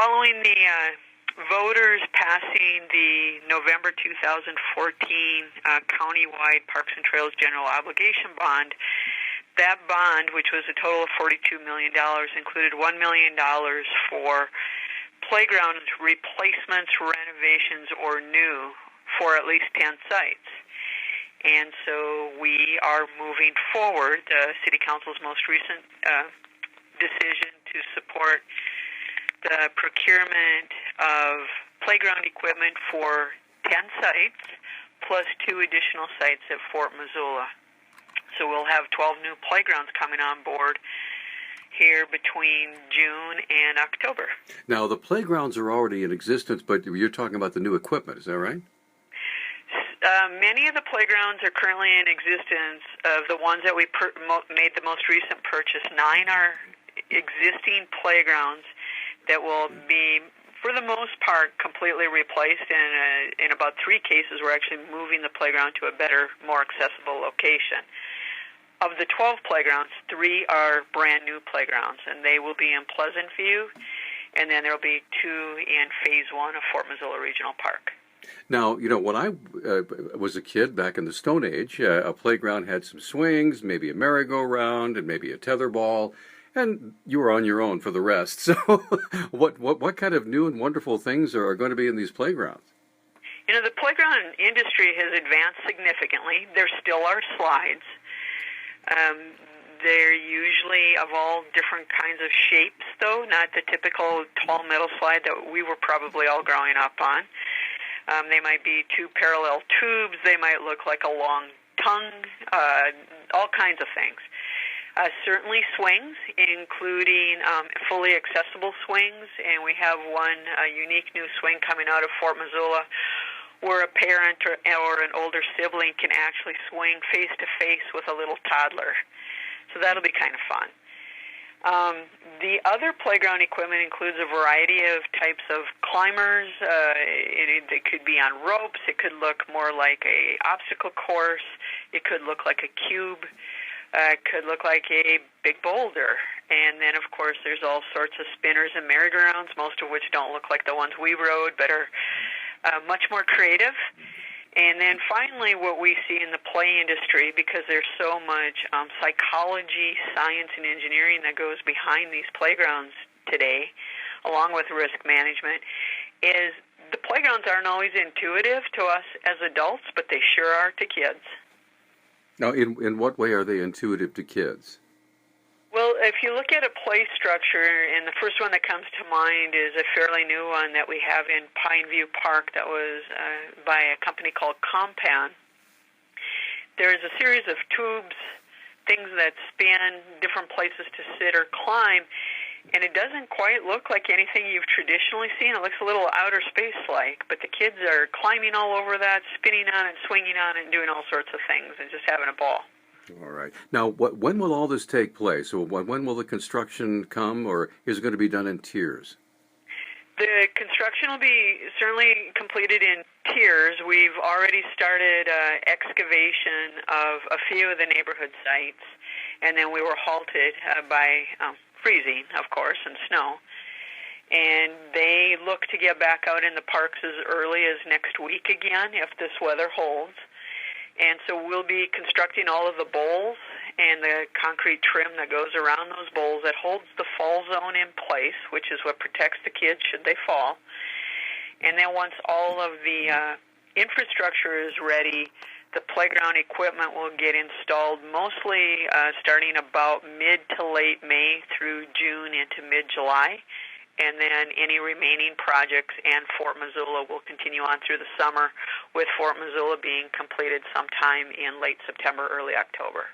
following the voters passing the November 2014 countywide Parks and Trails General Obligation Bond, that bond, which was a total of $42 million, included $1 million for playground replacements, renovations, or new for at least 10 sites. And so we are moving forward. The City Council's most recent decision to support the procurement of playground equipment for 10 sites, plus 2 additional sites at Fort Missoula. So we'll have 12 new playgrounds coming on board here between June and October. Now, the playgrounds are already in existence, but you're talking about the new equipment, is that right? Many of the playgrounds are currently in existence. Of the ones that we made the most recent purchase, 9 are existing playgrounds that will be, for the most part, completely replaced. And in about 3 cases, we're actually moving the playground to a better, more accessible location. Of the 12 playgrounds, 3 are brand new playgrounds, and they will be in Pleasant View, and then there will be 2 in Phase 1 of Fort Missoula Regional Park. Now, you know, when I was a kid back in the Stone Age, a playground had some swings, maybe a merry-go-round, and maybe a tetherball, and you were on your own for the rest. So what kind of new and wonderful things are going to be in these playgrounds? You know, the playground industry has advanced significantly. There still are slides. They're usually of all different kinds of shapes, though, not the typical tall metal slide that we were probably all growing up on. They might be 2 parallel tubes. They might look like a long tongue, all kinds of things. Certainly swings, including fully accessible swings, and we have one unique new swing coming out of Fort Missoula where a parent or an older sibling can actually swing face-to-face with a little toddler. So that'll be kind of fun. The other playground equipment includes a variety of types of climbers. It could be on ropes. It could look more like a obstacle course. It could look like a cube. It could look like a big boulder. And then, of course, there's all sorts of spinners and merry-go-rounds, most of which don't look like the ones we rode, but are much more creative. And then finally, what we see in the play industry, because there's so much psychology, science, and engineering that goes behind these playgrounds today, along with risk management, is the playgrounds aren't always intuitive to us as adults, but they sure are to kids. Now, in what way are they intuitive to kids? Well, if you look at a play structure, and the first one that comes to mind is a fairly new one that we have in Pineview Park that was by a company called Compound. There's a series of tubes, things that span different places to sit or climb, and it doesn't quite look like anything you've traditionally seen. It looks a little outer space-like, but the kids are climbing all over that, spinning on it, swinging on it, and doing all sorts of things and just having a ball. All right. Now, when will all this take place? Or when will the construction come, or is it going to be done in tiers? The construction will be certainly completed in tiers. We've already started excavation of a few of the neighborhood sites, and then we were halted by freezing, of course, and snow. And they look to get back out in the parks as early as next week again, if this weather holds. And so we'll be constructing all of the bowls and the concrete trim that goes around those bowls that holds the fall zone in place, which is what protects the kids should they fall. And then once all of the infrastructure is ready, the playground equipment will get installed mostly starting about mid to late May through June into mid-July. And then any remaining projects and Fort Missoula will continue on through the summer, with Fort Missoula being completed sometime in late September, early October.